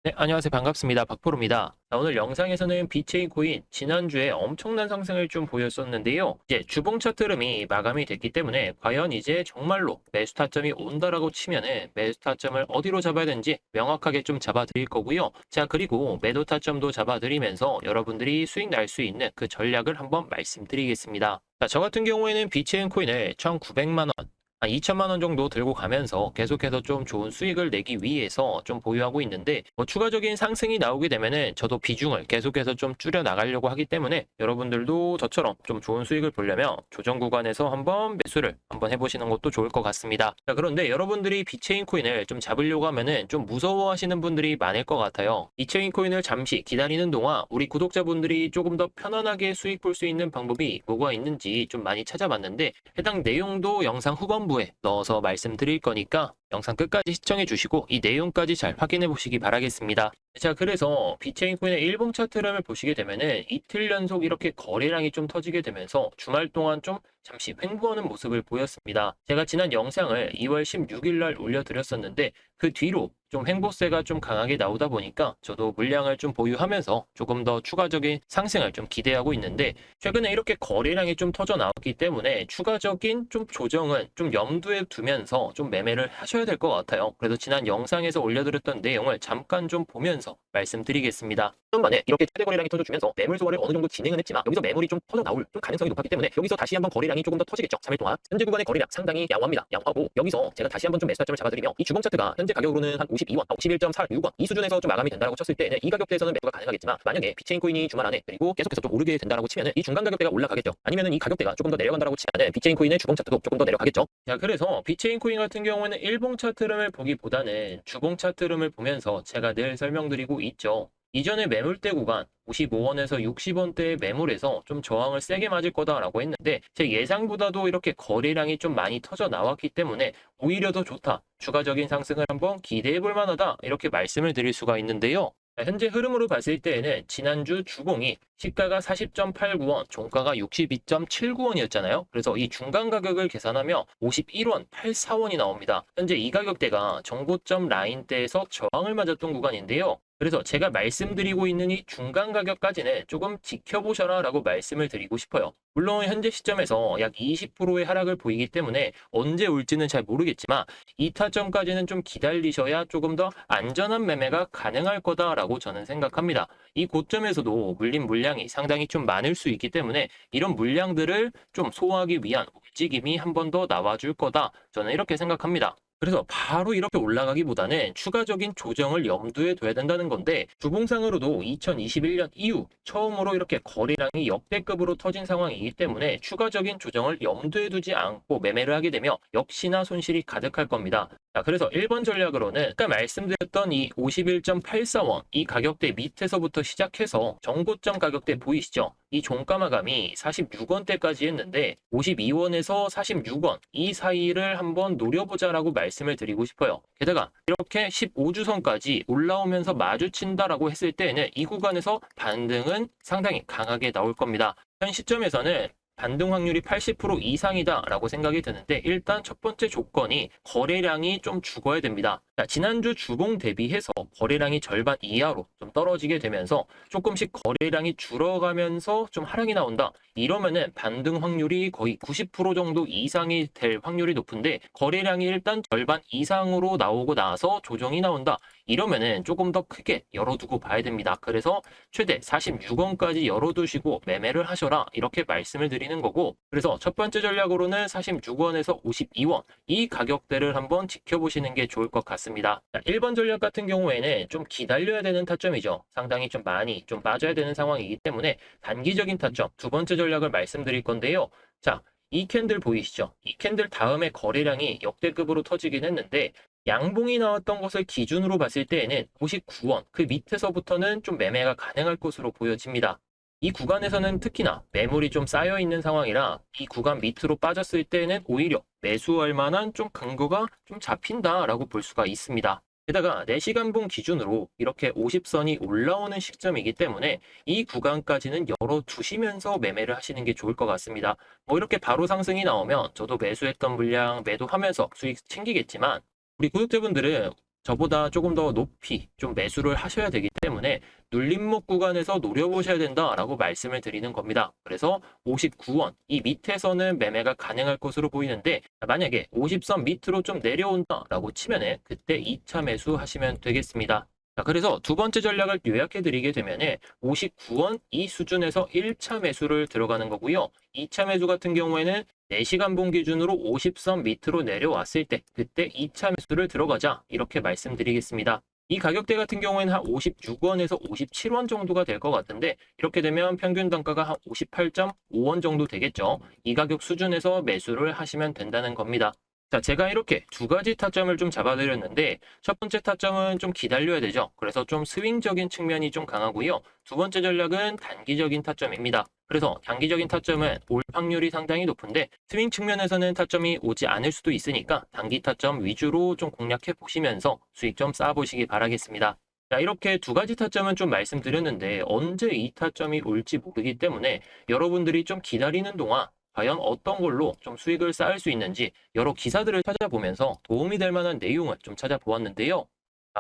네, 안녕하세요. 반갑습니다. 박프로입니다. 자, 오늘 영상에서는 비체인 코인 지난주에 엄청난 상승을 좀 보였었는데요. 이제 주봉 차트 흐름이 마감이 됐기 때문에 과연 이제 정말로 매수 타점이 온다라고 치면은 매수 타점을 어디로 잡아야 되는지 명확하게 좀 잡아드릴 거고요. 자, 그리고 매도 타점도 잡아드리면서 여러분들이 수익 날 수 있는 그 전략을 한번 말씀드리겠습니다. 자, 저 같은 경우에는 비체인 코인을 1,900만 원, 한 2천만 원 정도 들고 가면서 계속해서 좀 좋은 수익을 내기 위해서 좀 보유하고 있는데, 추가적인 상승이 나오게 되면은 저도 비중을 계속해서 좀 줄여 나가려고 하기 때문에 여러분들도 저처럼 좀 좋은 수익을 보려면 조정 구간에서 한번 매수를 한번 해보시는 것도 좋을 것 같습니다. 자, 그런데 여러분들이 비체인 코인을 좀 잡으려고 하면은 좀 무서워하시는 분들이 많을 것 같아요. 비체인 코인을 잠시 기다리는 동안 우리 구독자분들이 조금 더 편안하게 수익 볼 수 있는 방법이 뭐가 있는지 좀 많이 찾아봤는데, 해당 내용도 영상 후반부에 넣어서 말씀드릴 거니까 영상 끝까지 시청해 주시고 이 내용까지 잘 확인해 보시기 바라겠습니다. 자, 그래서 비체인 코인의 일봉 차트 흐름을 보시게 되면은 이틀 연속 이렇게 거래량이 좀 터지게 되면서 주말 동안 좀 잠시 횡보하는 모습을 보였습니다. 제가 지난 영상을 2월 16일 날 올려드렸었는데 그 뒤로 좀 횡보세가 좀 강하게 나오다 보니까 저도 물량을 좀 보유하면서 조금 더 추가적인 상승을 좀 기대하고 있는데, 최근에 이렇게 거래량이 좀 터져 나왔기 때문에 추가적인 좀 조정은 좀 염두에 두면서 좀 매매를 하셔야 될 것 같아요. 그래서 지난 영상에서 올려드렸던 내용을 잠깐 좀 보면서 말씀드리겠습니다. 만에 이렇게 최대 거래량이 터져주면서 매물 소화를 어느 정도 진행은 했지만 여기서 매물이 좀 터져 나올 좀 가능성이 높았기 때문에 여기서 다시 한번 거래량이 조금 더 터지겠죠. 3일 동안 현재 구간의 거래량 상당히 양호합니다. 양호하고 여기서 제가 다시 한번 좀 매수 타점을 잡아드리면 이 주봉 차트가 현재 가격으로는 한 52원, 51.46원 이 수준에서 좀 마감이 된다고 쳤을 때는 이 가격대에서는 매수가 가능하겠지만, 만약에 비체인 코인이 주말 안에 그리고 계속해서 좀 오르게 된다라고 치면은 이 중간 가격대가 올라가겠죠. 아니면은 이 가격대가 조금 더 내려간다라고 치면은 비체인 코인의 주봉 차트도 조금 더 내려가겠죠. 자, 그래서 비체인 코인 같은 경우에는 일봉 차트 흐름을 보기보다는 주봉 차트 흐름을 보면서 제가 늘 설명드리고 있죠. 이전에 매물대 구간 55원에서 60원대의 매물에서 좀 저항을 세게 맞을 거다라고 했는데, 제 예상보다도 이렇게 거래량이 좀 많이 터져 나왔기 때문에 오히려 더 좋다, 추가적인 상승을 한번 기대해 볼 만하다, 이렇게 말씀을 드릴 수가 있는데요. 현재 흐름으로 봤을 때에는 지난주 주봉이 시가가 40.89원, 종가가 62.79원이었잖아요. 그래서 이 중간 가격을 계산하면 51원 84원이 나옵니다. 현재 이 가격대가 정고점 라인대에서 저항을 맞았던 구간인데요. 그래서 제가 말씀드리고 있는 이 중간 가격까지는 조금 지켜보셔라 라고 말씀을 드리고 싶어요. 물론 현재 시점에서 약 20%의 하락을 보이기 때문에 언제 올지는 잘 모르겠지만 이 타점까지는 좀 기다리셔야 조금 더 안전한 매매가 가능할 거다라고 저는 생각합니다. 이 고점에서도 물린 물량이 상당히 좀 많을 수 있기 때문에 이런 물량들을 좀 소화하기 위한 움직임이 한 번 더 나와줄 거다, 저는 이렇게 생각합니다. 그래서 바로 이렇게 올라가기보다는 추가적인 조정을 염두에 둬야 된다는 건데, 주봉상으로도 2021년 이후 처음으로 이렇게 거래량이 역대급으로 터진 상황이기 때문에 추가적인 조정을 염두에 두지 않고 매매를 하게 되면 역시나 손실이 가득할 겁니다. 자, 그래서 1번 전략으로는 아까 말씀드렸던 이 51.84원 이 가격대 밑에서부터 시작해서 정고점 가격대 보이시죠? 이 종가 마감이 46원대까지 했는데 52원에서 46원 이 사이를 한번 노려보자라고 말씀을 드리고 싶어요. 게다가 이렇게 15주선까지 올라오면서 마주친다라고 했을 때에는 이 구간에서 반등은 상당히 강하게 나올 겁니다. 현 시점에서는 반등 확률이 80% 이상이다라고 생각이 드는데, 일단 첫 번째 조건이 거래량이 좀 죽어야 됩니다. 자, 지난주 주봉 대비해서 거래량이 절반 이하로 좀 떨어지게 되면서 조금씩 거래량이 줄어가면서 좀 하락이 나온다. 이러면은 반등 확률이 거의 90% 정도 이상이 될 확률이 높은데, 거래량이 일단 절반 이상으로 나오고 나서 조정이 나온다. 이러면은 조금 더 크게 열어두고 봐야 됩니다. 그래서 최대 46원까지 열어두시고 매매를 하셔라, 이렇게 말씀을 드리는 거고, 그래서 첫 번째 전략으로는 46원에서 52원 이 가격대를 한번 지켜보시는 게 좋을 것 같습니다. 자, 1번 전략 같은 경우에는 좀 기다려야 되는 타점이죠. 상당히 좀 많이 좀 빠져야 되는 상황이기 때문에 단기적인 타점 두 번째 전략을 말씀드릴 건데요. 자, 이 캔들 보이시죠? 이 캔들 다음에 거래량이 역대급으로 터지긴 했는데, 양봉이 나왔던 것을 기준으로 봤을 때에는 59원 그 밑에서부터는 좀 매매가 가능할 것으로 보여집니다. 이 구간에서는 특히나 매물이 좀 쌓여 있는 상황이라 이 구간 밑으로 빠졌을 때는 오히려 매수할 만한 좀 근거가 좀 잡힌다라고 볼 수가 있습니다. 게다가 4시간봉 기준으로 이렇게 50선이 올라오는 시점이기 때문에 이 구간까지는 열어두시면서 매매를 하시는 게 좋을 것 같습니다. 뭐 이렇게 바로 상승이 나오면 저도 매수했던 물량 매도하면서 수익 챙기겠지만, 우리 구독자분들은 저보다 조금 더 높이 좀 매수를 하셔야 되기 때문에 눌림목 구간에서 노려보셔야 된다라고 말씀을 드리는 겁니다. 그래서 59원 이 밑에서는 매매가 가능할 것으로 보이는데 만약에 50선 밑으로 좀 내려온다라고 치면은 그때 2차 매수 하시면 되겠습니다. 자, 그래서 두 번째 전략을 요약해 드리게 되면은 59원 이 수준에서 1차 매수를 들어가는 거고요. 2차 매수 같은 경우에는 4시간 본 기준으로 50선 밑으로 내려왔을 때 그때 2차 매수를 들어가자 이렇게 말씀드리겠습니다. 이 가격대 같은 경우에는 한 56원에서 57원 정도가 될 것 같은데 이렇게 되면 평균 단가가 한 58.5원 정도 되겠죠. 이 가격 수준에서 매수를 하시면 된다는 겁니다. 자, 제가 이렇게 두 가지 타점을 좀 잡아드렸는데 첫 번째 타점은 좀 기다려야 되죠. 그래서 좀 스윙적인 측면이 좀 강하고요. 두 번째 전략은 단기적인 타점입니다. 그래서 단기적인 타점은 올 확률이 상당히 높은데 스윙 측면에서는 타점이 오지 않을 수도 있으니까 단기 타점 위주로 좀 공략해 보시면서 수익 좀 쌓아보시기 바라겠습니다. 자, 이렇게 두 가지 타점은 좀 말씀드렸는데 언제 이 타점이 올지 모르기 때문에 여러분들이 좀 기다리는 동안 과연 어떤 걸로 좀 수익을 쌓을 수 있는지 여러 기사들을 찾아보면서 도움이 될 만한 내용을 좀 찾아보았는데요.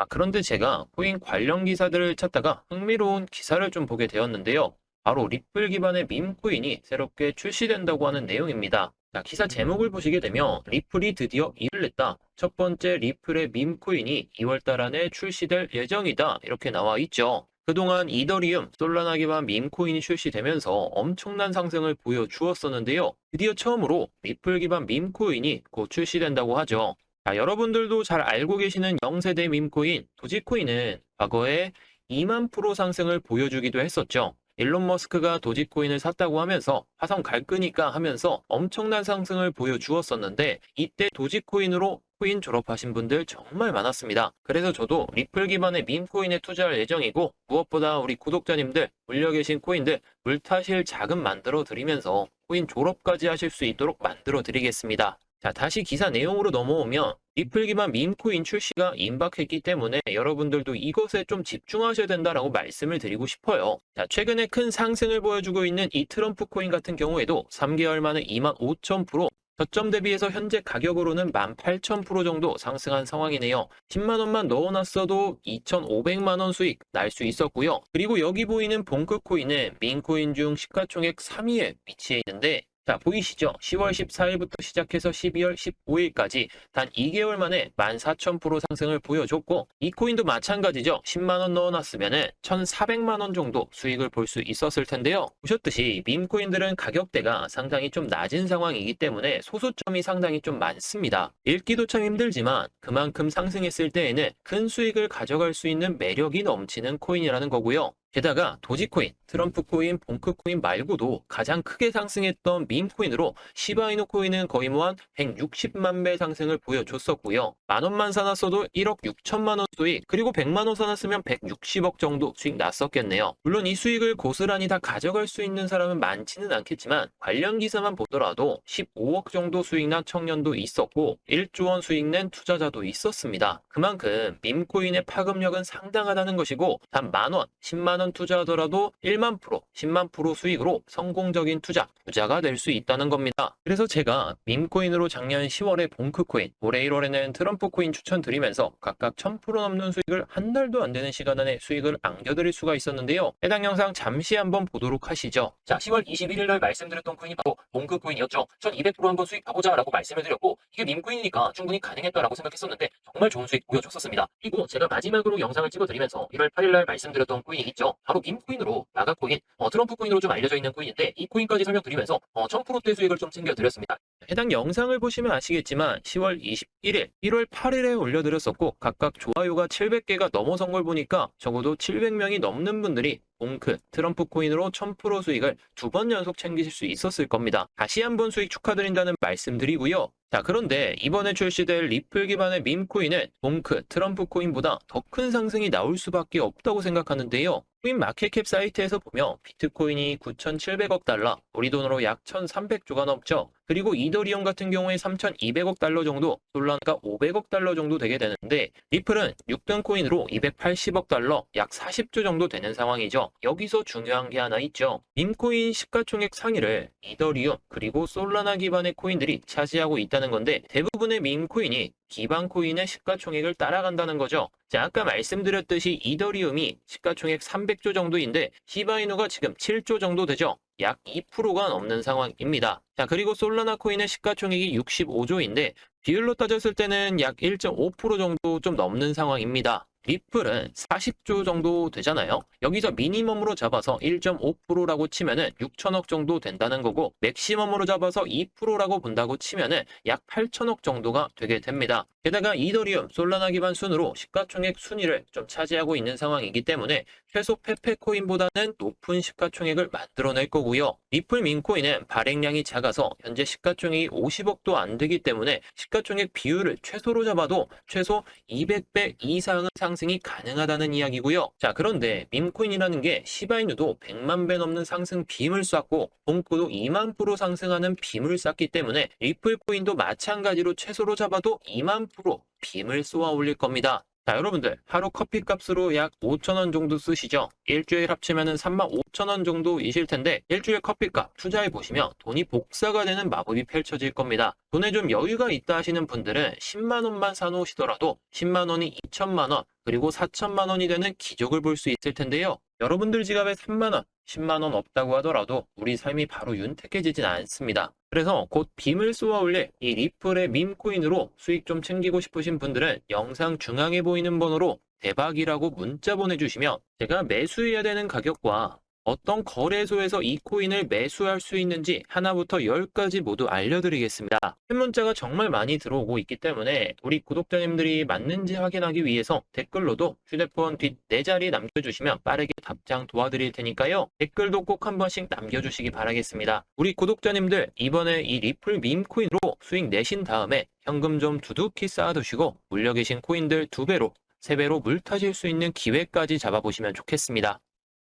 그런데 제가 코인 관련 기사들을 찾다가 흥미로운 기사를 좀 보게 되었는데요. 바로 리플 기반의 밈코인이 새롭게 출시된다고 하는 내용입니다. 자, 기사 제목을 보시게 되면 리플이 드디어 일을 냈다. 첫 번째 리플의 밈코인이 2월달 안에 출시될 예정이다. 이렇게 나와 있죠. 그동안 이더리움, 솔라나 기반 밈코인이 출시되면서 엄청난 상승을 보여주었었는데요. 드디어 처음으로 리플 기반 밈코인이 곧 출시된다고 하죠. 자, 여러분들도 잘 알고 계시는 0세대 밈코인, 도지코인은 과거에 2만 프로 상승을 보여주기도 했었죠. 일론 머스크가 도지코인을 샀다고 하면서 화성 갈 거니까 하면서 엄청난 상승을 보여주었었는데 이때 도지코인으로 코인 졸업하신 분들 정말 많았습니다. 그래서 저도 리플 기반의 밈코인에 투자할 예정이고 무엇보다 우리 구독자님들 물려 계신 코인들 물타실 자금 만들어 드리면서 코인 졸업까지 하실 수 있도록 만들어 드리겠습니다. 자, 다시 기사 내용으로 넘어오면 리플 기반 밈코인 출시가 임박했기 때문에 여러분들도 이것에 좀 집중하셔야 된다라고 말씀을 드리고 싶어요. 자, 최근에 큰 상승을 보여주고 있는 이 트럼프 코인 같은 경우에도 3개월 만에 25,000% 저점 대비해서 현재 가격으로는 18,000% 정도 상승한 상황이네요. 10만 원만 넣어놨어도 2,500만 원 수익 날 수 있었고요. 그리고 여기 보이는 봉크 코인은 밈코인 중 시가총액 3위에 위치해 있는데 자, 보이시죠? 10월 14일부터 시작해서 12월 15일까지 단 2개월 만에 14,000% 상승을 보여줬고 이 코인도 마찬가지죠. 10만 원 넣어놨으면 1,400만 원 정도 수익을 볼 수 있었을 텐데요. 보셨듯이 밈코인들은 가격대가 상당히 좀 낮은 상황이기 때문에 소수점이 상당히 좀 많습니다. 읽기도 참 힘들지만 그만큼 상승했을 때에는 큰 수익을 가져갈 수 있는 매력이 넘치는 코인이라는 거고요. 게다가 도지코인, 트럼프 코인, 봉크 코인 말고도 가장 크게 상승했던 밈코인으로 시바이누 코인은 거의 한 160만 배 상승을 보여줬었고요. 만원만 사놨어도 1억 6천만 원 수익, 그리고 100만 원 사놨으면 160억 정도 수익 났었겠네요. 물론 이 수익을 고스란히 다 가져갈 수 있는 사람은 많지는 않겠지만 관련 기사만 보더라도 15억 정도 수익 난 청년도 있었고 1조 원 수익 낸 투자자도 있었습니다. 그만큼 밈코인의 파급력은 상당하다는 것이고 단 만원, 10만 원 투자하더라도 1만 프로, 10만 프로 수익으로 성공적인 투자가 될 수 있다는 겁니다. 그래서 제가 밈코인으로 작년 10월에 봉크코인, 올해 1월에는 트럼프 코인 추천드리면서 각각 1000% 넘는 수익을 한 달도 안 되는 시간 안에 수익을 안겨드릴 수가 있었는데요. 해당 영상 잠시 한번 보도록 하시죠. 자, 10월 21일 날 말씀드렸던 코인이 바로 봉크코인이었죠. 1200% 한번 수익 가보자라고 말씀을 드렸고 이게 밈코인이니까 충분히 가능했다라고 생각했었는데 정말 좋은 수익 보여줬었습니다. 그리고 제가 마지막으로 영상을 찍어드리면서 1월 8일 날 말씀드렸던 코인이 있죠. 바로 밈코인으로 마가코인, 트럼프 코인으로 좀 알려져 있는 코인인데 이 코인까지 설명드리면서 1000%대 수익을 좀 챙겨드렸습니다. 해당 영상을 보시면 아시겠지만 10월 21일, 1월 8일에 올려드렸었고 각각 좋아요가 700개가 넘어선 걸 보니까 적어도 700명이 넘는 분들이 봉크, 트럼프 코인으로 1000% 수익을 2번 연속 챙기실 수 있었을 겁니다. 다시 한번 수익 축하드린다는 말씀드리고요. 자, 그런데 이번에 출시될 리플 기반의 밈코인은 봉크, 트럼프 코인보다 더 큰 상승이 나올 수밖에 없다고 생각하는데요. 코인 마켓캡 사이트에서 보면 비트코인이 9,700억 달러, 우리 돈으로 약 1,300조가 넘죠. 그리고 이더리움 같은 경우에 3,200억 달러 정도, 솔라나가 500억 달러 정도 되게 되는데 리플은 6등 코인으로 280억 달러, 약 40조 정도 되는 상황이죠. 여기서 중요한 게 하나 있죠. 밈코인 시가총액 상위를 이더리움 그리고 솔라나 기반의 코인들이 차지하고 있다는 건데 대부분의 밈코인이 기반 코인의 시가총액을 따라간다는 거죠. 자, 아까 말씀드렸듯이 이더리움이 시가총액 300조 정도인데 시바이누가 지금 7조 정도 되죠. 약 2%가 넘는 상황입니다. 자, 그리고 솔라나 코인의 시가총액이 65조인데 비율로 따졌을 때는 약 1.5% 정도 좀 넘는 상황입니다. 리플은 40조 정도 되잖아요. 여기서 미니멈으로 잡아서 1.5%라고 치면은 6천억 정도 된다는 거고 맥시멈으로 잡아서 2%라고 본다고 치면은 약 8천억 정도가 되게 됩니다. 게다가 이더리움, 솔라나 기반 순으로 시가총액 순위를 좀 차지하고 있는 상황이기 때문에 최소 페페코인보다는 높은 시가총액을 만들어낼 거고요. 리플 민코인은 발행량이 작아서 현재 시가총액이 50억도 안 되기 때문에 시가총액 비율을 최소로 잡아도 최소 200배 이상의 상승이 가능하다는 이야기고요. 자, 그런데 밈코인이라는 게 시바이누도 100만 배 넘는 상승 빔을 쐈고 본코도 2만 프로 상승하는 빔을 쐈기 때문에 리플 코인도 마찬가지로 최소로 잡아도 2만 프로 빔을 쏘아 올릴 겁니다. 자, 여러분들 하루 커피 값으로 약 5,000원 정도 쓰시죠? 일주일 합치면은 35,000원 정도이실 텐데 일주일 커피값 투자해 보시면 돈이 복사가 되는 마법이 펼쳐질 겁니다. 돈에 좀 여유가 있다 하시는 분들은 10만 원만 사놓으시더라도 10만 원이 2천만 원 그리고 4천만 원이 되는 기적을 볼 수 있을 텐데요. 여러분들 지갑에 3만 원, 10만 원 없다고 하더라도 우리 삶이 바로 윤택해지진 않습니다. 그래서 곧 빔을 쏘아 올릴 이 리플의 밈코인으로 수익 좀 챙기고 싶으신 분들은 영상 중앙에 보이는 번호로 대박이라고 문자 보내주시면 제가 매수해야 되는 가격과 어떤 거래소에서 이 코인을 매수할 수 있는지 하나부터 10까지 모두 알려드리겠습니다. 문자가 정말 많이 들어오고 있기 때문에 우리 구독자님들이 맞는지 확인하기 위해서 댓글로도 휴대폰 뒷 4자리 남겨주시면 빠르게 답장 도와드릴 테니까요. 댓글도 꼭 한 번씩 남겨주시기 바라겠습니다. 우리 구독자님들 이번에 이 리플 밈코인으로 수익 내신 다음에 현금 좀 두둑히 쌓아두시고 물려 계신 코인들 2배로 3배로 물 타실 수 있는 기회까지 잡아보시면 좋겠습니다.